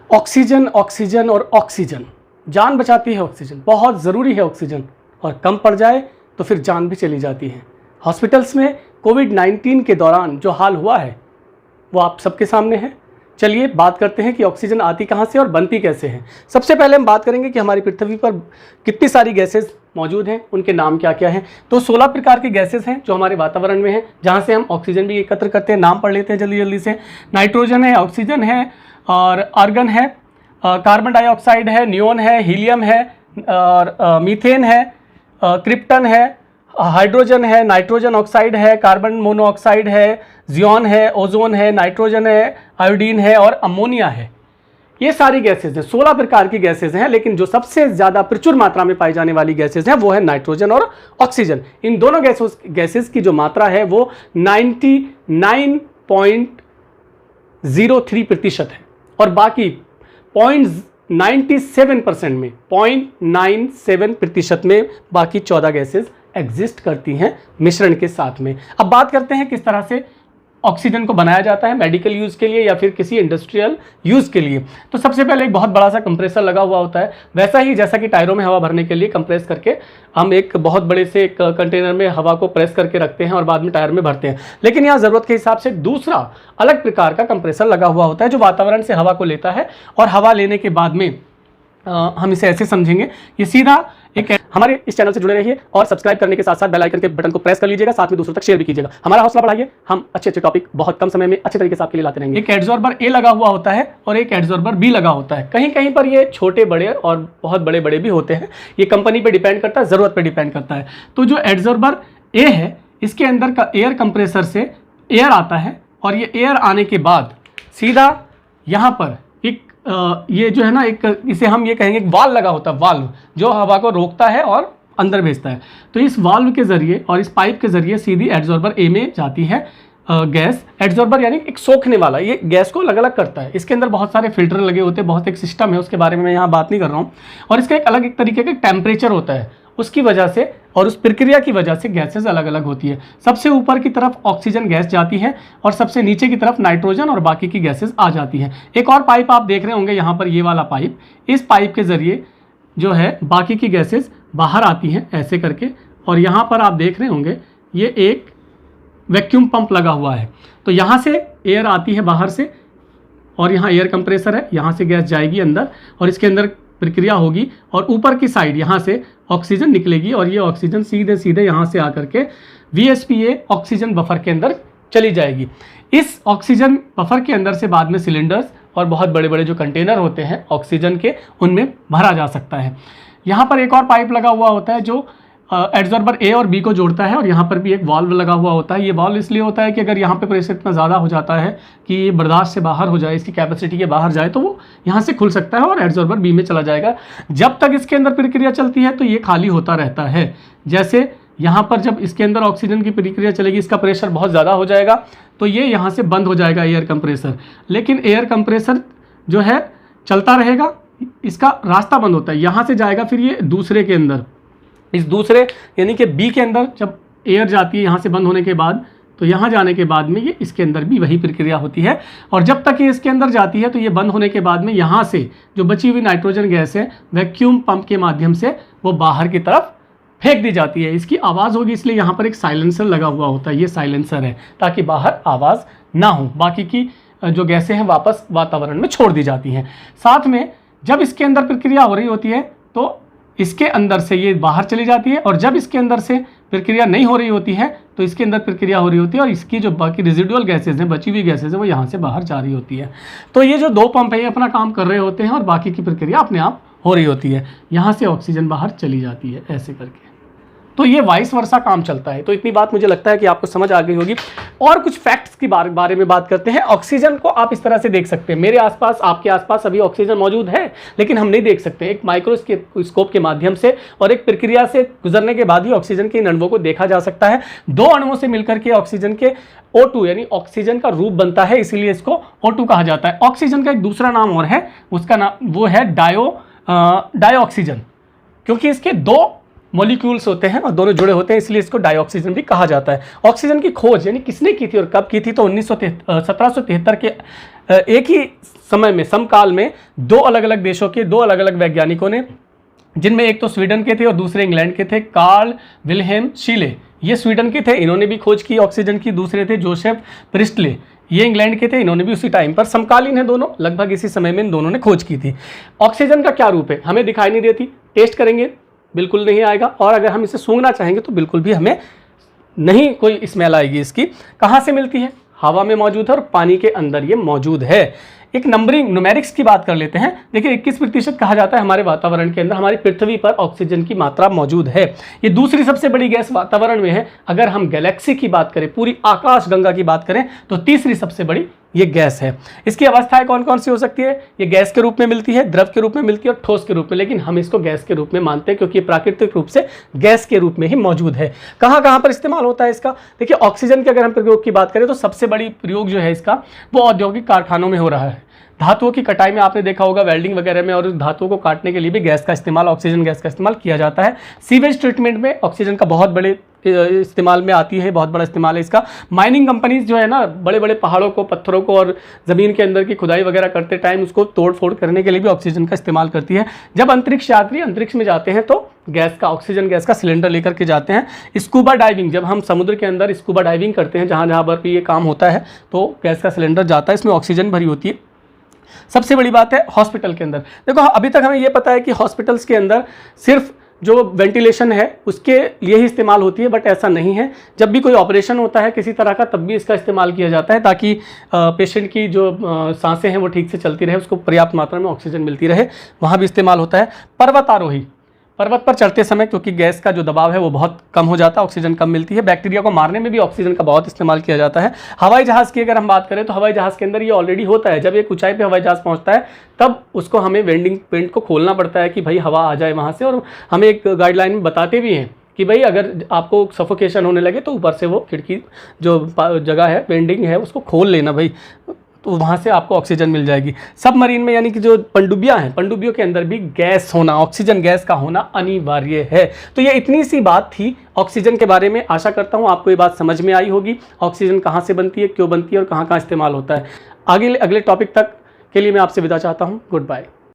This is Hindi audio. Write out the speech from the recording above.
ऑक्सीजन, ऑक्सीजन और ऑक्सीजन, जान बचाती है ऑक्सीजन, बहुत ज़रूरी है ऑक्सीजन, और कम पड़ जाए तो फिर जान भी चली जाती है। हॉस्पिटल्स में कोविड-19 के दौरान जो हाल हुआ है वो आप सबके सामने है। चलिए बात करते हैं कि ऑक्सीजन आती कहाँ से और बनती कैसे है। सबसे पहले हम बात करेंगे कि हमारी पृथ्वी पर कितनी सारी गैसेस मौजूद हैं, उनके नाम क्या क्या हैं। तो 16 प्रकार की गैसेस हैं जो हमारे वातावरण में हैं, जहाँ से हम ऑक्सीजन भी एकत्र करते हैं। नाम पढ़ लेते हैं जल्दी जल्दी से। नाइट्रोजन है, ऑक्सीजन है और आर्गन है, कार्बन डाइऑक्साइड है, नियोन है, हीलियम है और मीथेन है, क्रिप्टन है, हाइड्रोजन है, नाइट्रोजन ऑक्साइड है, कार्बन मोनोऑक्साइड है, जियोन है, ओजोन है, नाइट्रोजन है, आयोडीन है और अमोनिया है। ये सारी गैसेज हैं, 16 प्रकार की गैसेज हैं, लेकिन जो सबसे ज़्यादा प्रचुर मात्रा में पाई जाने वाली गैसेज हैं वो है नाइट्रोजन और ऑक्सीजन। इन दोनों गैसेज की जो मात्रा है वो 99.03% है और बाकी 0.97% में 0.97% में बाकी 14 गैसेज एग्जिस्ट करती हैं मिश्रण के साथ में। अब बात करते हैं किस तरह से ऑक्सीजन को बनाया जाता है मेडिकल यूज़ के लिए या फिर किसी इंडस्ट्रियल यूज़ के लिए। तो सबसे पहले एक बहुत बड़ा सा कंप्रेसर लगा हुआ होता है, वैसा ही जैसा कि टायरों में हवा भरने के लिए कंप्रेस करके हम एक बहुत बड़े से एक कंटेनर में हवा को प्रेस करके रखते हैं और बाद में टायर में भरते हैं। लेकिन यहाँ ज़रूरत के हिसाब से दूसरा अलग प्रकार का कंप्रेसर लगा हुआ होता है जो वातावरण से हवा को लेता है और हवा लेने के बाद में हम इसे ऐसे समझेंगे, ये सीधा एक हमारे इस चैनल से जुड़े रहिए और सब्सक्राइब करने के साथ साथ बेल आइकन के बटन को प्रेस कर लीजिएगा, साथ में दूसरों तक शेयर भी कीजिएगा। हमारा हौसला बढ़ाइए, हम अच्छे अच्छे टॉपिक बहुत कम समय में अच्छे तरीके से आपके लिए लाते रहेंगे। एक एड्सॉर्बर ए लगा हुआ होता है और एक एड्सॉर्बर बी लगा होता है। कहीं कहीं पर ये छोटे बड़े और बहुत बड़े बड़े भी होते हैं, ये कंपनी पर डिपेंड करता है, ज़रूरत पर डिपेंड करता है। तो जो एड्सॉर्बर ए है इसके अंदर का एयर कंप्रेसर से एयर आता है और ये एयर आने के बाद सीधा यहाँ पर एक ये जो है ना, एक इसे हम ये कहेंगे एक वाल्व लगा होता है, वाल्व जो हवा को रोकता है और अंदर भेजता है। तो इस वाल्व के जरिए और इस पाइप के जरिए सीधी एड्सॉर्बर ए में जाती है गैस। एड्सॉर्बर यानी एक सोखने वाला, ये गैस को अलग अलग करता है। इसके अंदर बहुत सारे फिल्टर लगे होते हैं, बहुत एक सिस्टम है, उसके बारे में मैं यहाँ बात नहीं कर रहा हूँ। और इसका एक अलग एक तरीके का टेम्परेचर होता है, उसकी वजह से और उस प्रक्रिया की वजह से गैसेस अलग अलग होती है। सबसे ऊपर की तरफ ऑक्सीजन गैस जाती है और सबसे नीचे की तरफ नाइट्रोजन और बाकी की गैसेस आ जाती हैं। एक और पाइप आप देख रहे होंगे यहाँ पर, ये वाला पाइप, इस पाइप के ज़रिए जो है बाकी की गैसेस बाहर आती हैं ऐसे करके। और यहाँ पर आप देख रहे होंगे ये एक वैक्यूम पंप लगा हुआ है, तो यहाँ से एयर आती है बाहर से और यहाँ एयर कंप्रेसर है, यहाँ से गैस जाएगी अंदर और इसके अंदर प्रक्रिया होगी और ऊपर की साइड यहाँ से ऑक्सीजन निकलेगी और ये ऑक्सीजन सीधे सीधे यहाँ से आकर के VSPA ऑक्सीजन बफर के अंदर चली जाएगी। इस ऑक्सीजन बफर के अंदर से बाद में सिलेंडर्स और बहुत बड़े बड़े जो कंटेनर होते हैं ऑक्सीजन के, उनमें भरा जा सकता है। यहाँ पर एक और पाइप लगा हुआ होता है जो एड्सॉर्बर ए और बी को जोड़ता है और यहाँ पर भी एक वाल्व लगा हुआ होता है। ये वाल्व इसलिए होता है कि अगर यहाँ पे प्रेशर इतना ज़्यादा हो जाता है कि ये बर्दाश्त से बाहर हो जाए, इसकी कैपेसिटी के बाहर जाए, तो वो यहाँ से खुल सकता है और एड्सॉर्बर बी में चला जाएगा। जब तक इसके अंदर प्रक्रिया चलती है तो ये खाली होता रहता है। जैसे यहाँ पर जब इसके अंदर ऑक्सीजन की प्रक्रिया चलेगी, इसका प्रेशर बहुत ज़्यादा हो जाएगा तो ये यहाँ से बंद हो जाएगा एयर कंप्रेसर। लेकिन एयर कंप्रेसर जो है चलता रहेगा, इसका रास्ता बंद होता है, यहाँ से जाएगा फिर ये दूसरे के अंदर, इस दूसरे यानी कि बी के अंदर जब एयर जाती है यहाँ से बंद होने के बाद, तो यहाँ जाने के बाद में ये इसके अंदर भी वही प्रक्रिया होती है। और जब तक ये इसके अंदर जाती है तो ये बंद होने के बाद में यहाँ से जो बची हुई नाइट्रोजन गैस है वैक्यूम पंप के माध्यम से वो बाहर की तरफ फेंक दी जाती है। इसकी आवाज़ होगी, इसलिए यहाँ पर एक साइलेंसर लगा हुआ होता है, ये साइलेंसर है ताकि बाहर आवाज़ ना हो। बाकी की जो गैसें हैं वापस वातावरण में छोड़ दी जाती हैं। साथ में जब इसके अंदर प्रक्रिया हो रही होती है तो इसके अंदर से ये बाहर चली जाती है और जब इसके अंदर से प्रक्रिया नहीं हो रही होती है तो इसके अंदर प्रक्रिया हो रही होती है और इसकी जो बाकी रेजिडुअल गैसेज हैं, बची हुई गैसेज हैं, वो यहाँ से बाहर जा रही होती है। तो ये जो दो पंप है ये अपना काम कर रहे होते हैं और बाकी की प्रक्रिया अपने आप हो रही होती है। यहाँ से ऑक्सीजन बाहर चली जाती है ऐसे करके। तो ये वाइस वर्सा काम चलता है। तो इतनी बात मुझे लगता है कि आपको समझ आ गई होगी। और कुछ फैक्ट्स के बारे में बात करते हैं। ऑक्सीजन को आप इस तरह से देख सकते हैं, मेरे आसपास, आपके आसपास अभी ऑक्सीजन मौजूद है लेकिन हम नहीं देख सकते। एक माइक्रोस्कोप के माध्यम से और एक प्रक्रिया से गुजरने के बाद ही ऑक्सीजन के इन अणुओं को देखा जा सकता है। दो अणुओं से मिलकर के ऑक्सीजन के O2 यानी ऑक्सीजन का रूप बनता है, इसीलिए इसको O2 कहा जाता है। ऑक्सीजन का एक दूसरा नाम और है, उसका नाम वो है डाईऑक्सीजन, क्योंकि इसके दो मॉलिक्यूल्स होते हैं और दोनों जुड़े होते हैं, इसलिए इसको डाईऑक्सीजन भी कहा जाता है। ऑक्सीजन की खोज यानी किसने की थी और कब की थी, तो 1773 के एक ही समय में समकाल में दो अलग अलग देशों के दो अलग अलग वैज्ञानिकों ने, जिनमें एक तो स्वीडन के थे और दूसरे इंग्लैंड के थे, कार्ल विल्हेम शीले, ये स्वीडन के थे, इन्होंने भी खोज की ऑक्सीजन की। दूसरे थे जोसेफ प्रिस्टले, ये इंग्लैंड के थे, इन्होंने भी उसी टाइम पर, समकालीन है दोनों, लगभग इसी समय में इन दोनों ने खोज की थी। ऑक्सीजन का क्या रूप है, हमें दिखाई नहीं देती, टेस्ट करेंगे बिल्कुल नहीं आएगा, और अगर हम इसे सूंघना चाहेंगे तो बिल्कुल भी हमें नहीं कोई स्मेल आएगी इसकी। कहाँ से मिलती है, हवा में मौजूद है और पानी के अंदर ये मौजूद है। एक नंबरिंग न्यूमेरिक्स की बात कर लेते हैं। देखिए 21% कहा जाता है हमारे वातावरण के अंदर, हमारी पृथ्वी पर ऑक्सीजन की मात्रा मौजूद है। ये दूसरी सबसे बड़ी गैस वातावरण में है। अगर हम गैलेक्सी की बात करें, पूरी आकाश गंगा की बात करें, तो तीसरी सबसे बड़ी ये गैस है। इसकी अवस्थाएं कौन कौन सी हो सकती है, ये गैस के रूप में मिलती है, द्रव के रूप में मिलती है और ठोस के रूप में, लेकिन हम इसको गैस के रूप में मानते हैं क्योंकि प्राकृतिक रूप से गैस के रूप में ही मौजूद है। कहाँ कहाँ पर इस्तेमाल होता है इसका, देखिए ऑक्सीजन के अगर हम प्रयोग की बात करें तो सबसे बड़ी प्रयोग जो है इसका वो औद्योगिक कारखानों में हो रहा है। धातुओं की कटाई में आपने देखा होगा, वेल्डिंग वगैरह में, और धातुओं को काटने के लिए भी गैस का इस्तेमाल, ऑक्सीजन गैस का इस्तेमाल किया जाता है। सीवेज ट्रीटमेंट में ऑक्सीजन का बहुत बड़े इस्तेमाल में आती है, बहुत बड़ा इस्तेमाल है इसका। माइनिंग कंपनीज जो है ना, बड़े बड़े पहाड़ों को, पत्थरों को और ज़मीन के अंदर की खुदाई वगैरह करते टाइम उसको तोड़ फोड़ करने के लिए भी ऑक्सीजन का इस्तेमाल करती है। जब अंतरिक्ष यात्री अंतरिक्ष में जाते हैं तो गैस का, ऑक्सीजन गैस का सिलेंडर लेकर के जाते हैं। स्कूबा डाइविंग, जब हम समुद्र के अंदर स्कूबा डाइविंग करते हैं, जहाँ जहाँ पर भी ये काम होता है, तो गैस का सिलेंडर जाता है, इसमें ऑक्सीजन भरी होती है। सबसे बड़ी बात है हॉस्पिटल के अंदर, देखो अभी तक हमें ये पता है कि हॉस्पिटल्स के अंदर सिर्फ जो वेंटिलेशन है उसके लिए ही इस्तेमाल होती है, बट ऐसा नहीं है। जब भी कोई ऑपरेशन होता है किसी तरह का, तब भी इसका इस्तेमाल किया जाता है ताकि पेशेंट की जो सांसें हैं वो ठीक से चलती रहे, उसको पर्याप्त मात्रा में ऑक्सीजन मिलती रहे, वहाँ भी इस्तेमाल होता है। पर्वतारोही, पर्वत पर चढ़ते समय क्योंकि गैस का जो दबाव है वो बहुत कम हो जाता है, ऑक्सीजन कम मिलती है, बैक्टीरिया को मारने में भी ऑक्सीजन का बहुत इस्तेमाल किया जाता है। हवाई जहाज़ की अगर हम बात करें तो हवाई जहाज़ के अंदर ये ऑलरेडी होता है। जब एक ऊंचाई पे हवाई जहाज़ पहुंचता है तब उसको हमें वेंडिंग पेंट को खोलना पड़ता है कि भाई हवा आ जाए वहाँ से, और हमें एक गाइडलाइन में बताते भी हैं कि भाई अगर आपको सफोकेशन होने लगे तो ऊपर से वो खिड़की जो जगह है, वेंडिंग है, उसको खोल लेना भाई, तो वहाँ से आपको ऑक्सीजन मिल जाएगी। सबमरीन में यानी कि जो पनडुब्बियाँ हैं, पनडुब्बियों के अंदर भी गैस होना, ऑक्सीजन गैस का होना अनिवार्य है। तो ये इतनी सी बात थी ऑक्सीजन के बारे में। आशा करता हूँ आपको ये बात समझ में आई होगी, ऑक्सीजन कहाँ से बनती है, क्यों बनती है और कहाँ कहाँ इस्तेमाल होता है। अगले टॉपिक तक के लिए मैं आपसे विदा चाहता हूँ। Good bye.